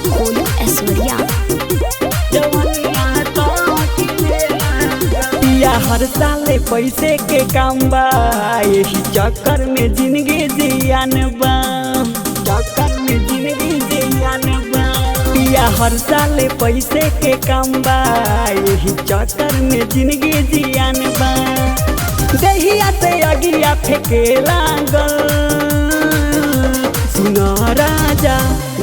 गोलू ऐश्वर्या। पिया हर साले पैसे के काम बा, यही चक्कर में जिंदगी जियान बा, चक्कर में जिंदगी जियान बा। पिया हर साले पैसे के काम बा, यही चक्कर में जिंदगी जियान बा। दहिया से अगिया फेंके लागल, सुनो राजा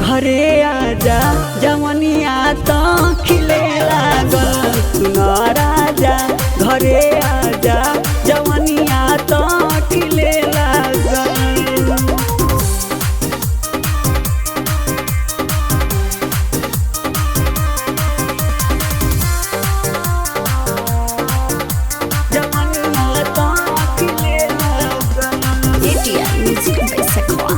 घरे आजा, जवनिया तो खिले लागल। सुनो राजा घरे आजा, जवनिया तो खिले लागल। म्यूजिक बैसखवा।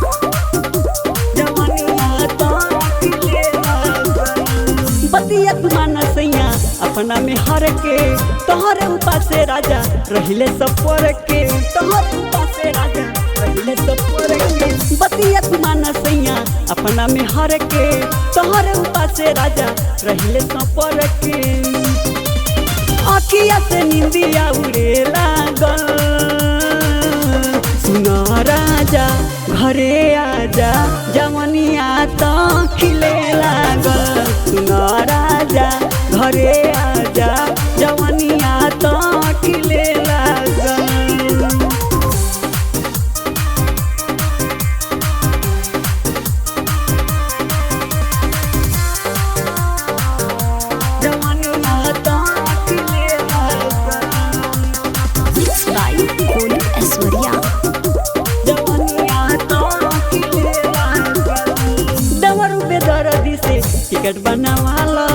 बतियत मानसैया अपना में हर के, तोहरे ऊपर से राजा रहिले सब पर के, तोहरे ऊपर से राजा रहिले सब पर के। बतियत मानसैया अपना में हर के, तोहरे ऊपर से राजा रहिले सब पर के। अखिया से नींदिया उड़े लागल, सुनो राजा घरे आजा, जवनिया तो खिले लागल। सुनो राजा घरे आजा, जवनिया तो खिले लागल। जवनिया तो खिले लागल। Mix by Golu Aishwarya. Ticket बनवाला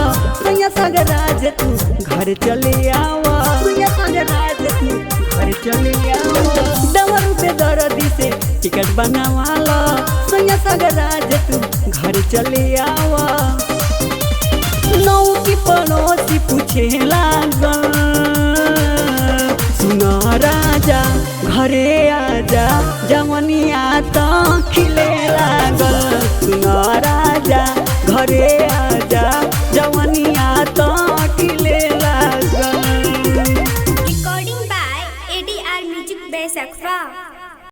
सैया सगराज, तू घर चले आवा, सैया सगराज तू घर चले आवा। डवर पे दर्दी से टिकट बनवाला सैया सगराज, तू घर चले आवा। नौ की पड़ोसी पूछे लागल, सुनो राजा घरे आजा, जवनिया तो खिले लागल। सुनो राजा घरे आ